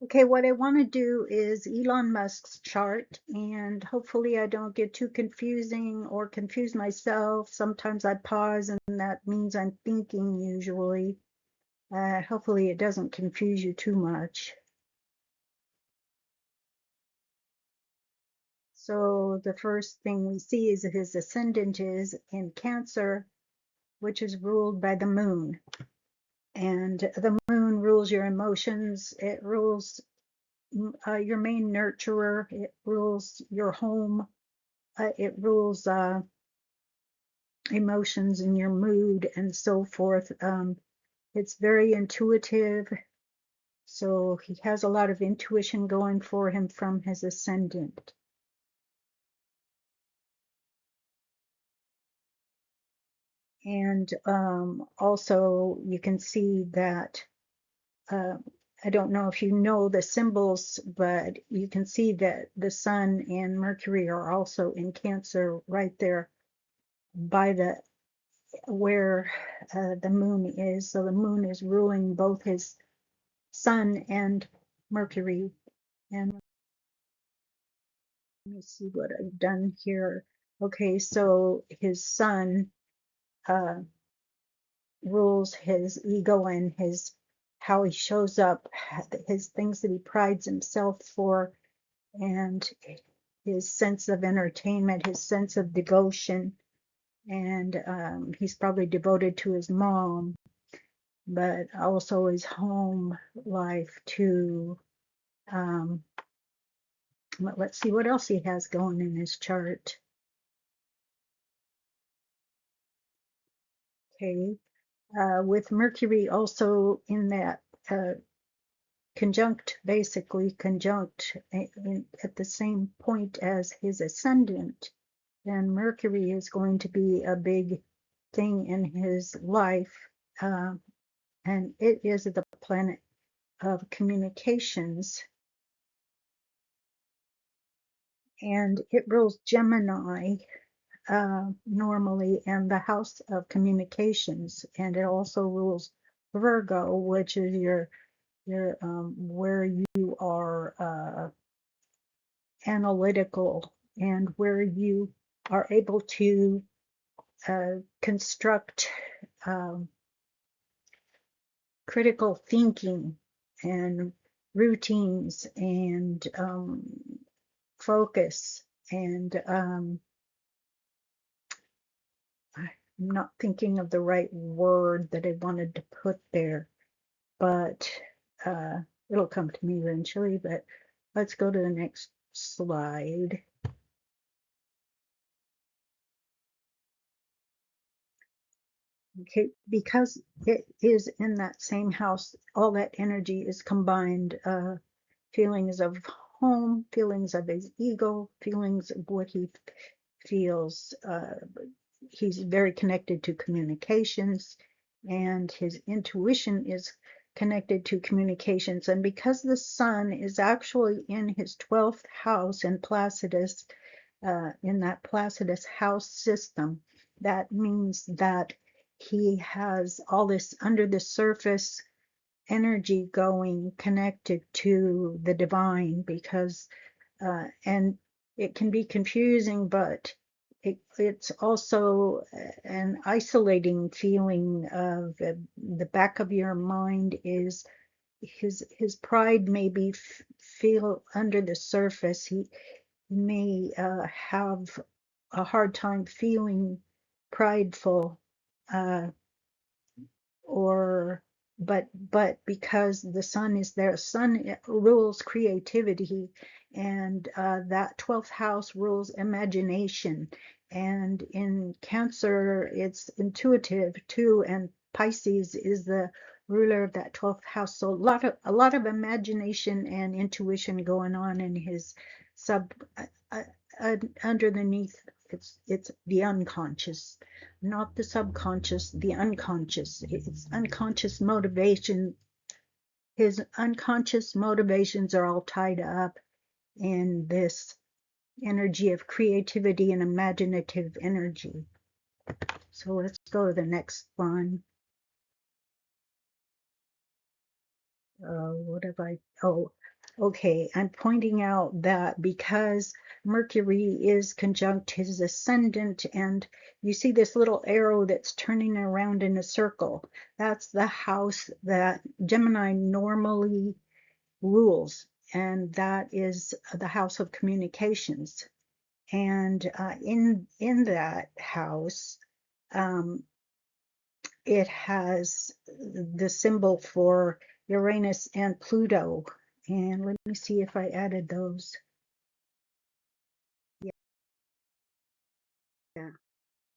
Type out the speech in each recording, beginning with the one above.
Okay, what I want to do is Elon Musk's chart, and hopefully I don't get too confusing or confuse myself. Sometimes I pause, and that means I'm thinking usually. Hopefully it doesn't confuse you too much. So the first thing we see is that his ascendant is in Cancer, which is ruled by the moon. And the moon rules your emotions. It rules your main nurturer. It rules your home. It rules emotions and your mood and so forth. It's very intuitive. So he has a lot of intuition going for him from his ascendant. And also you can see that, I don't know if you know the symbols, but you can see that the sun and Mercury are also in Cancer right there by where the moon is. So the moon is ruling both his sun and Mercury. And let me see what I've done here. Okay, so his sun uh, rules his ego and his how he shows up, his things that he prides himself for, and his sense of entertainment, his sense of devotion. And he's probably devoted to his mom, but also his home life too. Um, let's see what else he has going in his chart. Okay, with Mercury also in that uh, basically conjunct at the same point as his ascendant, then Mercury is going to be a big thing in his life. Uh, and it is the planet of communications. And it rules Gemini normally, and the house of communications. And it also rules Virgo, which is your where you are analytical and where you are able to construct um, critical thinking and routines and focus. And I'm not thinking of the right word that I wanted to put there, but uh, it'll come to me eventually. But let's go to the next slide. Okay, because it is in that same house, all that energy is combined. Feelings of home, feelings of his ego, feelings of what he feels. He's very connected to communications, and his intuition is connected to communications. And because the sun is actually in his 12th house in Placidus, in that Placidus house system, that means that he has all this under the surface energy going connected to the divine, because and it can be confusing, but it's also an isolating feeling of the back of your mind is his pride may be feel under the surface. He may have a hard time feeling prideful, uh, or but because the sun is there, sun rules creativity, and that 12th house rules imagination. And in Cancer, it's intuitive too, and Pisces is the ruler of that 12th house. So a lot of imagination and intuition going on in his sub uh, underneath. It's the unconscious, not the subconscious, the unconscious. It's unconscious motivation. His unconscious motivations are all tied up in this energy of creativity and imaginative energy. So let's go to the next one. What have I? Oh, Okay, I'm pointing out that because Mercury is conjunct his ascendant, and you see this little arrow that's turning around in a circle, that's the house that Gemini normally rules, and that is the house of communications. And in that house, um, it has the symbol for Uranus and Pluto. And let me see if I added those. Yeah.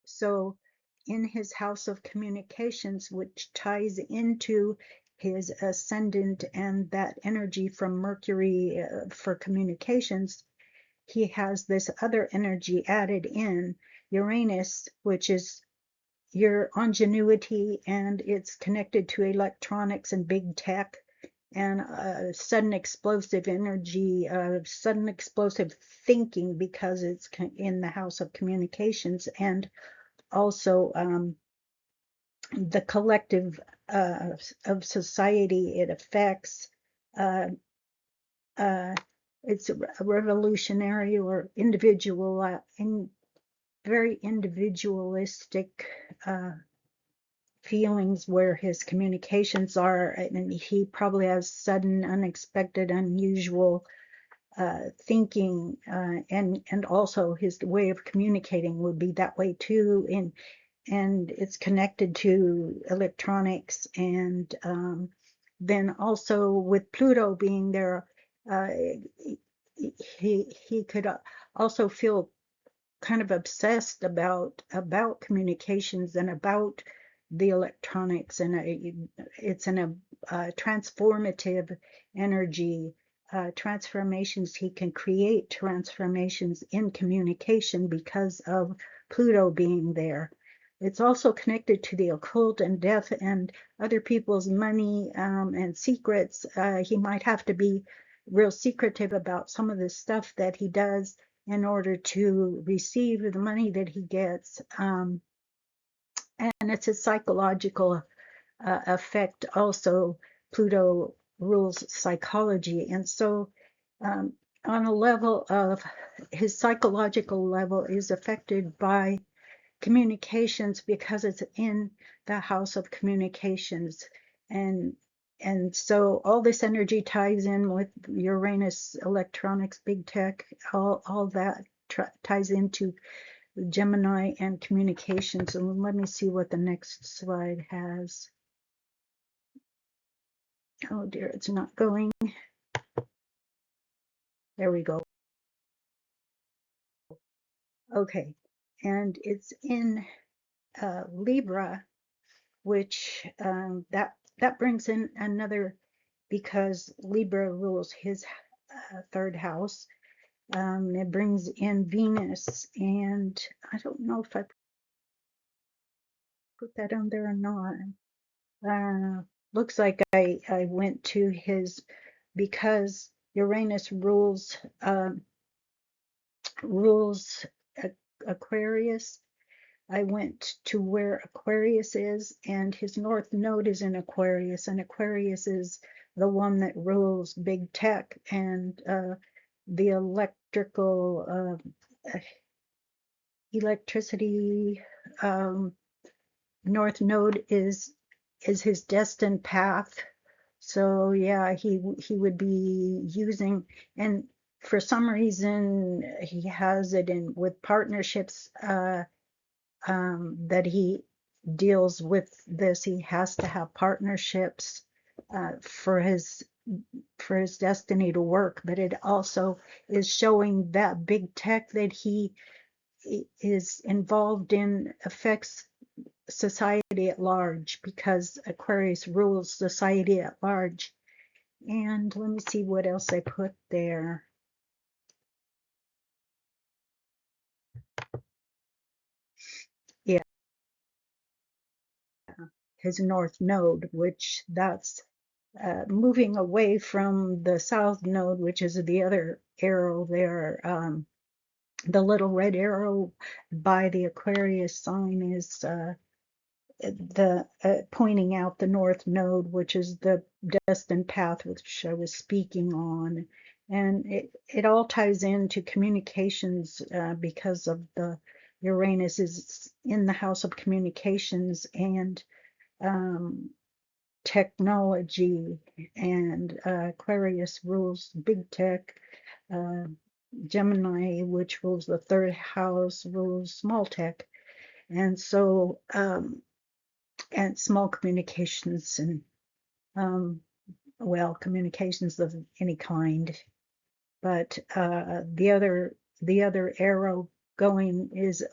So in his house of communications, which ties into his ascendant and that energy from Mercury for communications, he has this other energy added in, Uranus, which is your ingenuity, and it's connected to electronics and big tech and sudden explosive energy, sudden explosive thinking, because it's in the house of communications, and also the collective of society it affects. Uh, uh, it's a revolutionary or individual, very individualistic feelings where his communications are, and he probably has sudden, unexpected, unusual thinking, and also his way of communicating would be that way too. And it's connected to electronics, and then also with Pluto being there, uh, he could also feel kind of obsessed about communications and about the electronics, and it's in a transformative energy, transformations. He can create transformations in communication because of Pluto being there. It's also connected to the occult and death and other people's money, and secrets. He might have to be real secretive about some of the stuff that he does in order to receive the money that he gets. And it's a psychological effect also. Pluto rules psychology. And so, on a level of his psychological level is affected by communications because it's in the house of communications. and and so all this energy ties in with Uranus, electronics, big tech, all that ties into Gemini and communications. And let me see what the next slide has. Oh dear, it's not going. There we go. Okay, and it's in Libra, which that brings in another, because Libra rules his third house. It brings in Venus, and I don't know if I put that on there or not. Looks like I went to his, because Uranus rules Aquarius. I went to where Aquarius is, and his north node is in Aquarius, and Aquarius is the one that rules big tech and the electricity. North node is his destined path. So yeah, he would be using, and for some reason he has it in with partnerships, that he deals with this. He has to have partnerships for his destiny to work, but it also is showing that big tech that he is involved in affects society at large, because Aquarius rules society at large. And let me see what else I put there. Yeah, his north node, which that's moving away from the south node, which is the other arrow there. The little red arrow by the Aquarius sign the pointing out the North Node, which is the destined path which I was speaking on. And it all ties into communications because of the Uranus is in the house of communications and um, technology, and Aquarius rules big tech. Uh, Gemini, which rules the third house, rules small tech. And so, and small communications and, um, well, communications of any kind. But the other arrow going is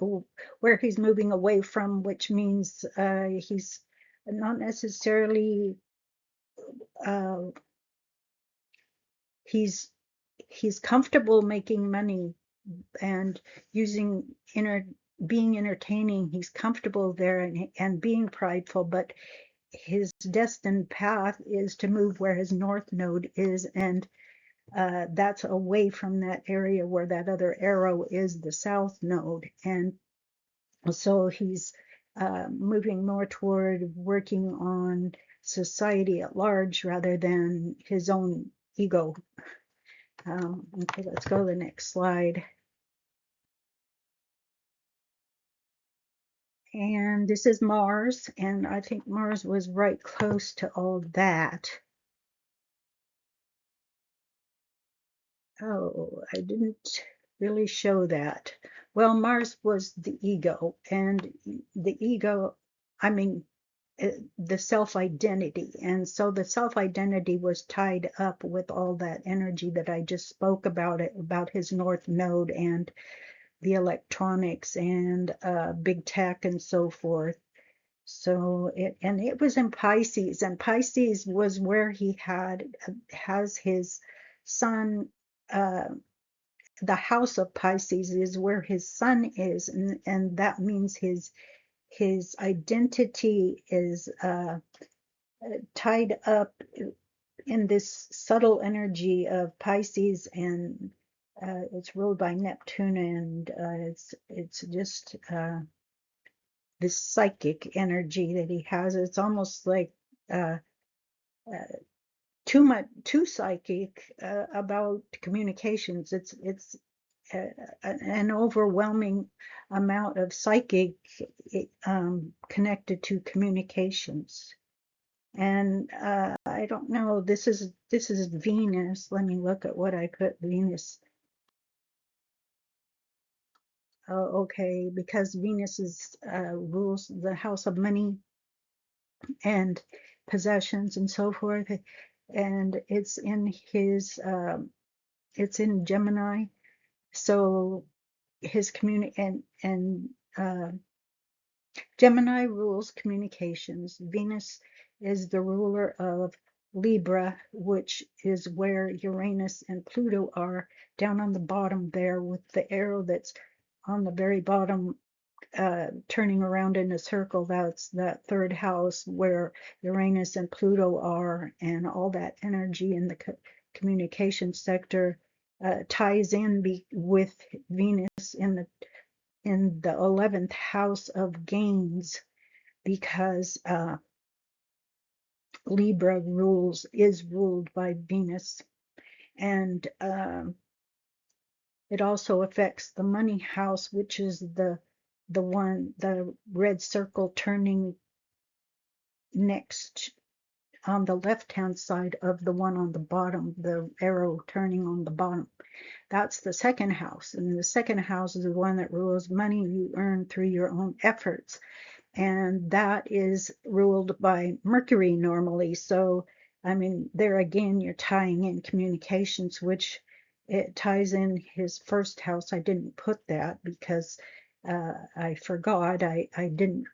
where he's moving away from, which means he's not necessarily uh, he's he's comfortable making money and using being entertaining. He's comfortable there and being prideful, but his destined path is to move where his north node is, and that's away from that area where that other arrow is, the south node. And so he's moving more toward working on society at large rather than his own ego. Okay, let's go to the next slide. And this is Mars, and I think Mars was right close to all that. Oh, I didn't really show that. Well, Mars was the ego, and the ego, I mean, the self-identity. And so the self-identity was tied up with all that energy that I just spoke about, about his north node and the electronics and big tech and so forth. So it was in Pisces, and Pisces was where he has his sun. Uh, the house of Pisces is where his sun is, and that means his identity is tied up in this subtle energy of Pisces, and it's ruled by Neptune, and it's just this psychic energy that he has. It's almost like uh, uh, too psychic about communications. It's an overwhelming amount of psychic connected to communications. And I don't know. This is Venus. Let me look at what I put Venus. Oh, okay, because Venus rules the house of money and possessions and so forth, and it's in Gemini. So his and uh, Gemini rules communications. Venus is the ruler of Libra, which is where Uranus and Pluto are, down on the bottom there with the arrow that's on the very bottom, turning around in a circle. That's that third house where Uranus and Pluto are, and all that energy in the communication sector ties in with Venus in the 11th house of gains, because Libra is ruled by Venus, and it also affects the money house, which is the red circle turning next on the left hand side of the one on the bottom, the arrow turning on the bottom. That's the second house, and the second house is the one that rules money you earn through your own efforts, and that is ruled by Mercury normally. So I mean, there again, you're tying in communications, which it ties in his first house. I didn't put that because I forgot. I didn't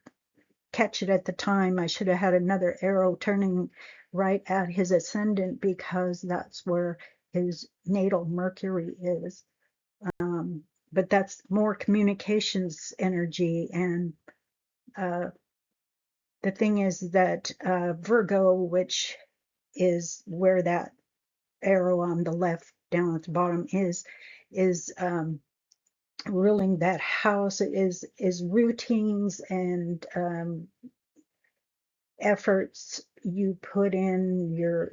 catch it at the time. I should have had another arrow turning right at his ascendant, because that's where his natal Mercury is. But that's more communications energy. And the thing is that Virgo, which is where that arrow on the left down at the bottom is ruling that house, is routines and efforts you put in, your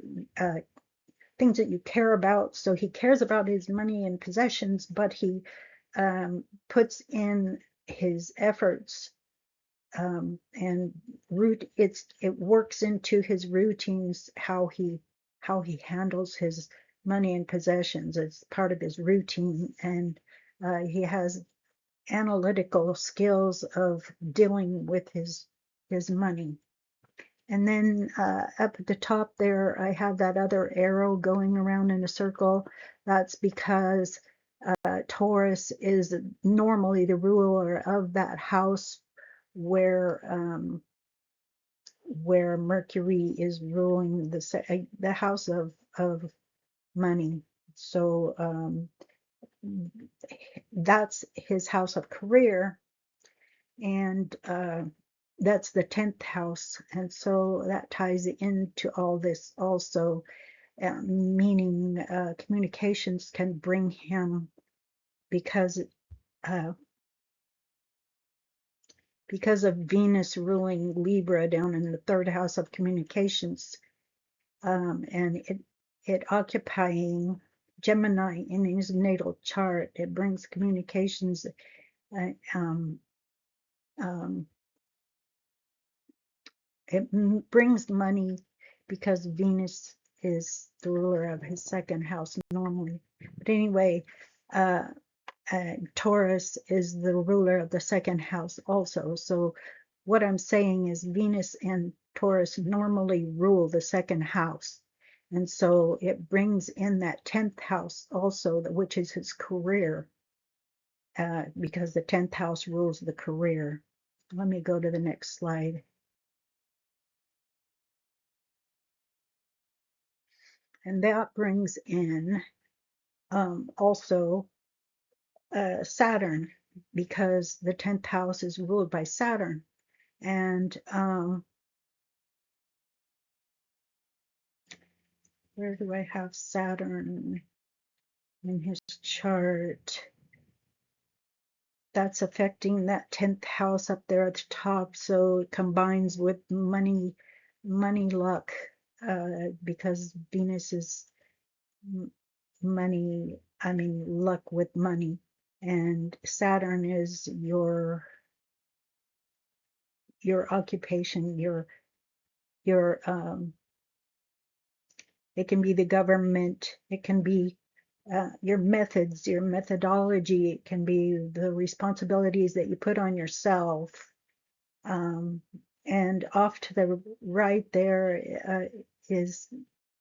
things that you care about. So he cares about his money and possessions, but he puts in his efforts and it works into his routines how he handles his money and possessions. It's part of his routine, and he has analytical skills of dealing with his money. And then up at the top there, I have that other arrow going around in a circle. That's because Taurus is normally the ruler of that house where Mercury is ruling the house of money. So that's his house of career, and that's the 10th house, and so that ties into all this also, meaning communications can bring him because uh, because of Venus ruling Libra down in the 3rd house of communications, and it occupying Gemini in his natal chart. It brings communications. Uh, um, um, it brings money because Venus is the ruler of his 2nd house normally. But anyway, uh, Taurus is the ruler of the 2nd house also. So what I'm saying is Venus and Taurus normally rule the 2nd house. And so it brings in that 10th house also, which is his career, because the 10th house rules the career. Let me go to the next slide. And that brings in also Saturn, because the 10th house is ruled by Saturn. And where do I have Saturn in his chart? That's affecting that 10th house up there at the top. So it combines with money luck, because Venus is money, I mean, luck with money. And Saturn is your occupation, your it can be the government, it can be your methods, your methodology, it can be the responsibilities that you put on yourself. And off to the right there is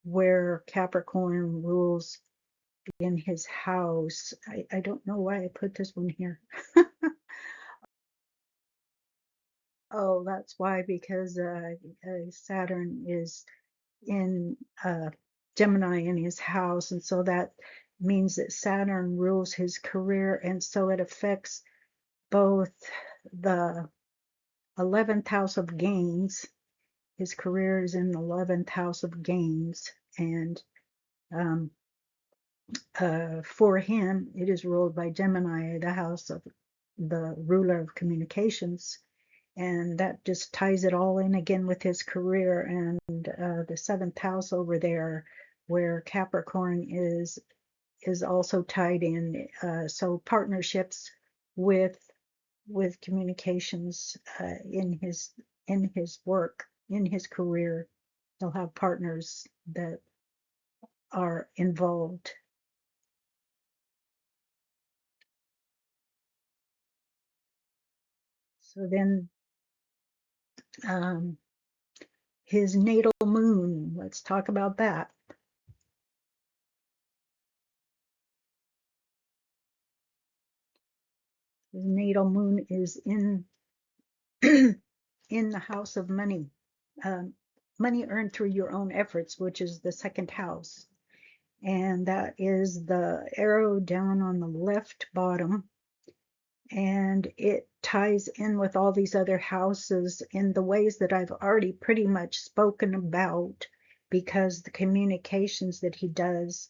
where Capricorn rules in his house. I don't know why I put this one here. Oh, that's why, because Saturn is in Gemini in his house, and so that means that Saturn rules his career, and so it affects both the 11th house of gains. His career is in the 11th house of gains, and um, for him, it is ruled by Gemini, the house of the ruler of communications, and that just ties it all in again with his career. And the 7th house over there, where Capricorn is also tied in. So partnerships with communications in his work, in his career, he'll have partners that are involved. So then his natal moon, let's talk about that. His natal moon is in in the house of money, money earned through your own efforts, which is the 2nd house. And that is the arrow down on the left bottom. And it ties in with all these other houses in the ways that I've already pretty much spoken about, because the communications that he does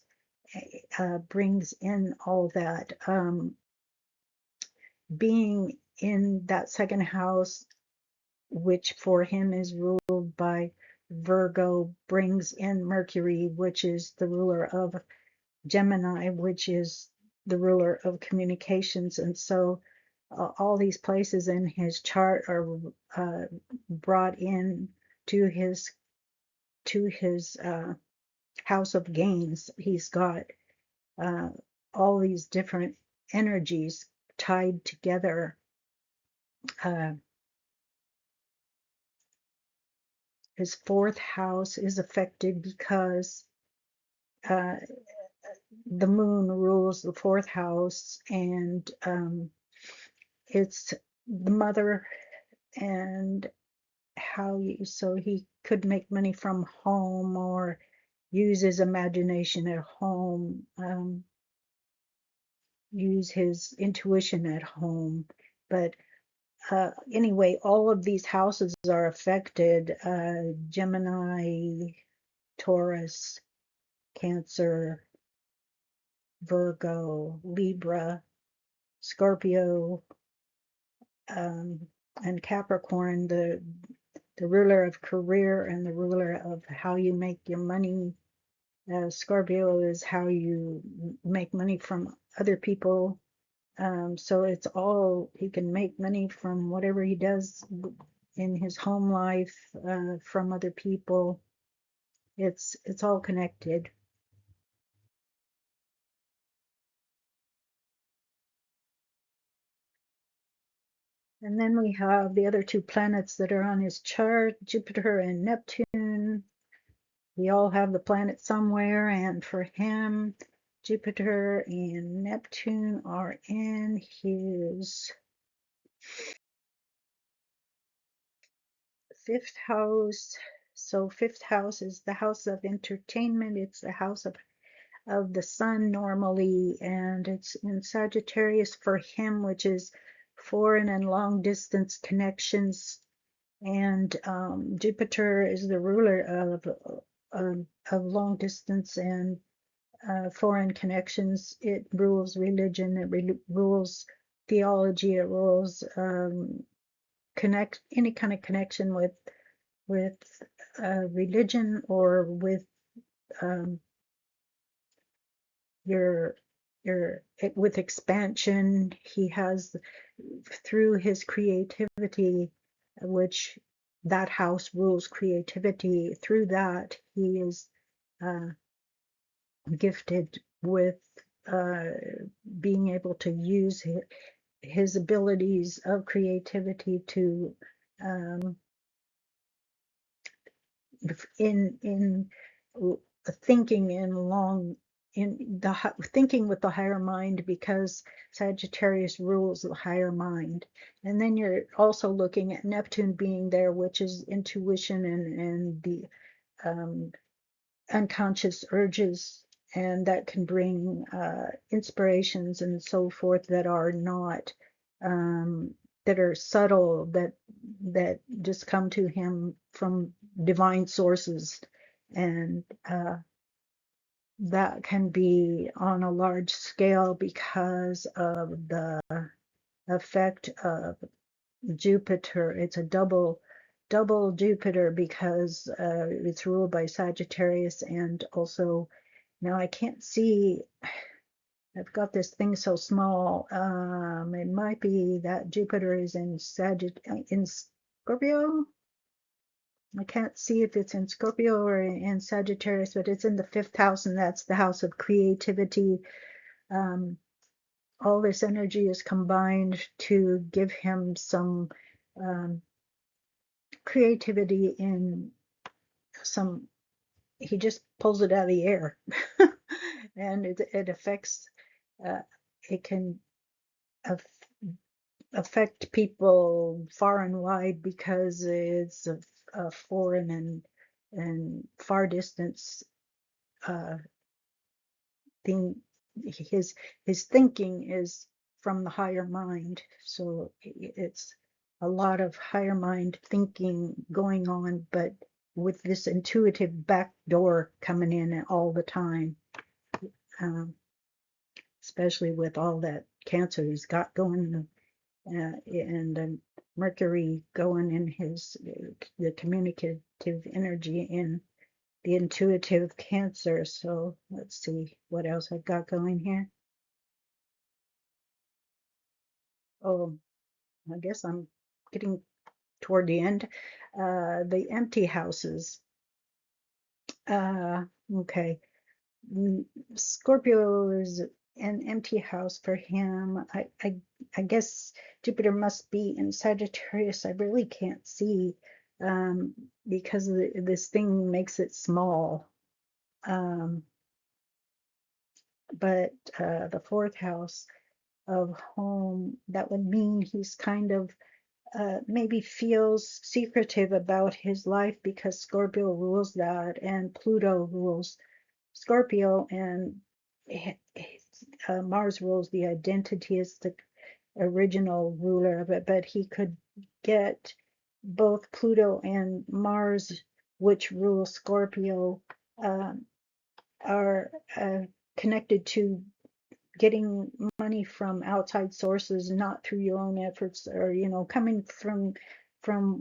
brings in all that. Being in that 2nd house which for him is ruled by Virgo, brings in Mercury, which is the ruler of Gemini, which is the ruler of communications. And so all these places in his chart are brought in to his house of gains. He's got uh, all these different energies tied together. His fourth house is affected because uh, the moon rules the fourth house, and it's the mother, and so he could make money from home or use his imagination at home, use his intuition at home. But anyway, all of these houses are affected: Gemini, Taurus, Cancer, Virgo, Libra, Scorpio, and Capricorn, the ruler of career and the ruler of how you make your money. Scorpio is how you make money from other people. So it's all, he can make money from whatever he does in his home life, from other people. It's all connected. And then we have the other two planets that are on his chart, Jupiter and Neptune. We all have the planet somewhere, and for him, Jupiter and Neptune are in his fifth house. So fifth house is the house of entertainment. It's the house of the sun normally, and it's in Sagittarius for him, which is foreign and long distance connections. And Jupiter is the ruler of long distance and foreign connections. It rules religion, it rules theology, it rules any kind of connection with religion, or with um, your with expansion. He has, through his creativity, which that house rules creativity, through that he is gifted with uh, being able to use his abilities of creativity to in thinking in long in the thinking with the higher mind, because Sagittarius rules the higher mind. And then you're also looking at Neptune being there, which is intuition and the um, unconscious urges, and that can bring inspirations and so forth that are not that are subtle, that just come to him from divine sources, and that can be on a large scale because of the effect of Jupiter. It's a double Jupiter, because it's ruled by Sagittarius, and also, now I can't see, I've got this thing so small. It might be that Jupiter is in Scorpio. I can't see if it's in Scorpio or in Sagittarius, but it's in the fifth house, and that's the house of creativity. Um, all this energy is combined to give him some creativity in some, he just pulls it out of the air. And it affects, uh, it can affect people far and wide, because it's a foreign and far distance thing. His thinking is from the higher mind, so it's a lot of higher mind thinking going on, but with this intuitive back door coming in all the time, um, especially with all that cancer he's got going and Mercury going in his the communicative energy in the intuitive Cancer. So let's see what else I've got going here. Oh, I guess I'm getting toward the end. The empty houses. Uh, okay. Scorpio is an empty house for him. I guess Jupiter must be in Sagittarius. I really can't see because this thing makes it small. Um, but the fourth house of home, that would mean he's kind of maybe feels secretive about his life because Scorpio rules that and Pluto rules Scorpio, and Mars rules the identity as the original ruler of it, but he could get both Pluto and Mars, which rule Scorpio, uh, are connected to getting money from outside sources, not through your own efforts, or coming from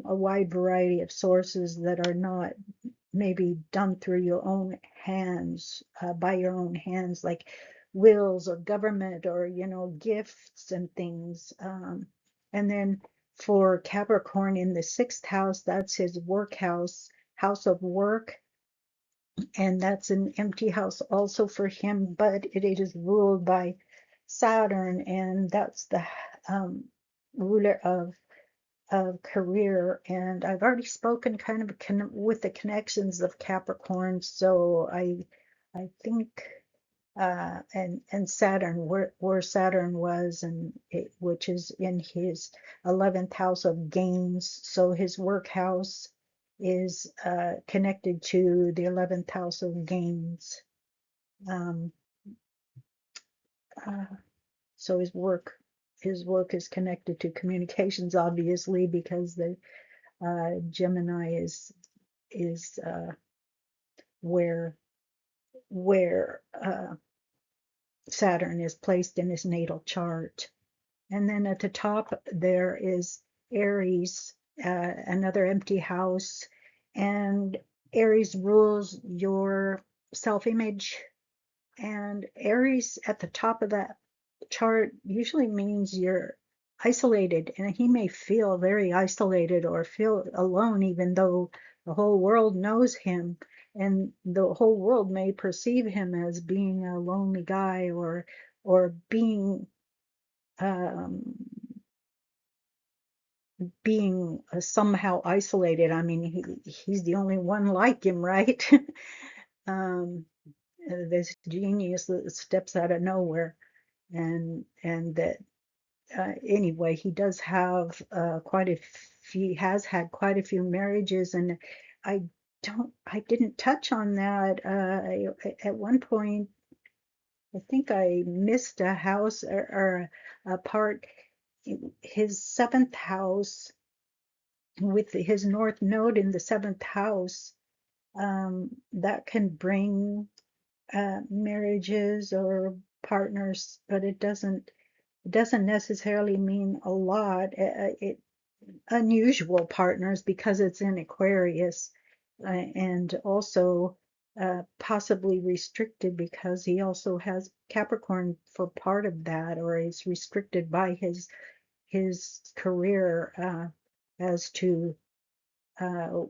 a wide variety of sources that are not maybe done through your own hands, by your own hands, like wills or government or gifts and things. And then for Capricorn in the sixth house, that's his work house, house of work, and that's an empty house also for him, but it is ruled by Saturn, and that's the ruler of career. And I've already spoken kind of with the connections of Capricorn, so I think and Saturn, where Saturn was, and which is in his 11th house of gains. So his work house is connected to the 11th house of gains. Um, uh, so his work is connected to communications, obviously, because the Gemini is where Saturn is placed in his natal chart. And then at the top there is Aries, another empty house, and Aries rules your self-image. And Aries at the top of that chart usually means you're isolated, and he may feel very isolated or feel alone, even though the whole world knows him, and the whole world may perceive him as being a lonely guy or um, being somehow isolated. I mean, he's the only one like him, right? um, this genius that steps out of nowhere, and that anyway, he does have quite a few, has had quite a few marriages, and I I didn't touch on that. At one point, I think I missed a house or a part. His seventh house, with his North Node in the seventh house, that can bring marriages or partners, but it doesn't necessarily mean a lot. Unusual partners because it's in Aquarius, and also possibly restricted because he also has Capricorn for part of that, or is restricted by his career as to uh,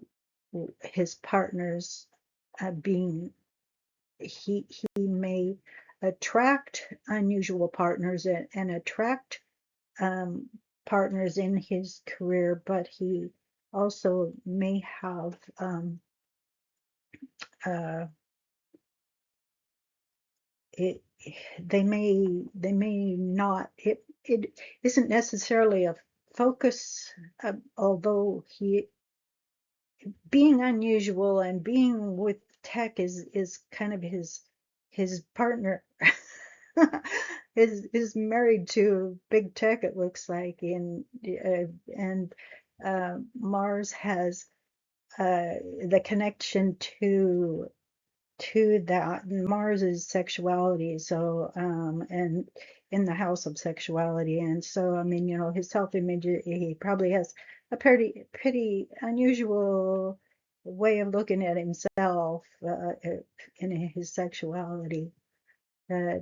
his partners being he may attract unusual partners and attract um, partners in his career, but he also may have uh, it. They may not. It isn't necessarily a focus, although he being unusual and being with tech is kind of his partner. is married to big tech, it looks like, and Mars has the connection to to that. And Mars is sexuality, so and in the house of sexuality, and so I mean, his self-image, he probably has a pretty unusual way of looking at himself in his sexuality. But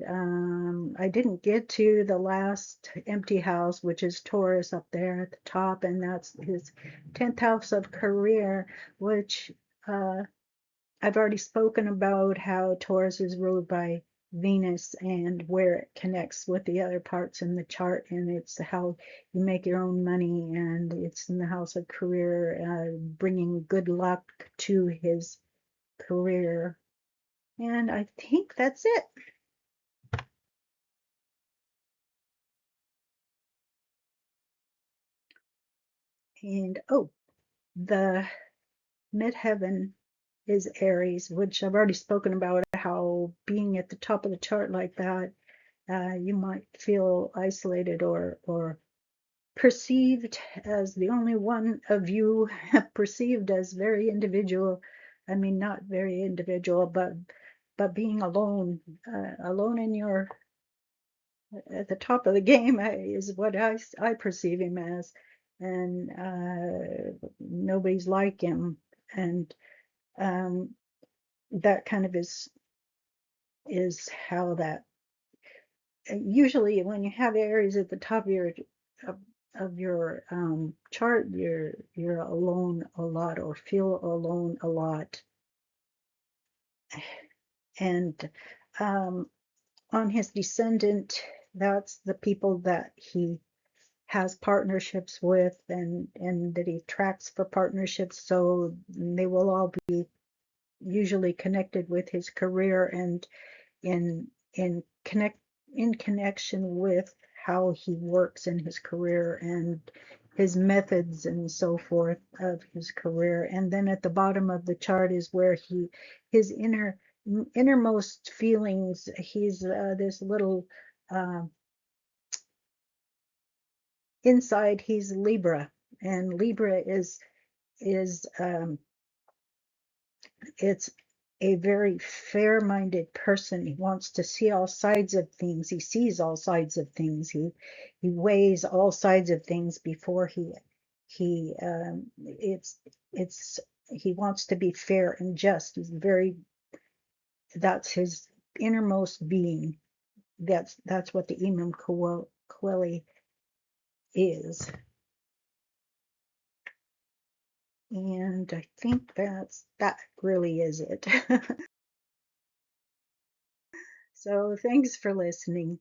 I didn't get to the last empty house, which is Taurus up there at the top, and that's his 10th house of career, which uh, I've already spoken about how Taurus is ruled by Venus and where it connects with the other parts in the chart, and it's how you make your own money, and it's in the house of career, bringing good luck to his career. And I think that's it. And oh, the midheaven is Aries, which I've already spoken about, how being at the top of the chart like that, you might feel isolated or perceived as the only one of you, perceived as very individual. I mean, not very individual, but being alone, alone in your at the top of the game is what I perceive him as, and nobody's like him, and um, that kind of is how that usually when you have Aries at the top of, of your chart, you're alone a lot or feel alone a lot, and um, on his descendant, that's the people that he has partnerships with and that he tracks for partnerships, so they will all be usually connected with his career and in in connect in connection with how he works in his career and his methods and so forth of his career. And then at the bottom of the chart is where his innermost feelings. He's this little uh, inside. He's Libra, and Libra is it's a very fair-minded person. He wants to see all sides of things. He sees all sides of things. He weighs all sides of things before he it's he wants to be fair and just. He's very that's his innermost being. That's what the Imam Coeli is. And I think that really is it. So thanks for listening.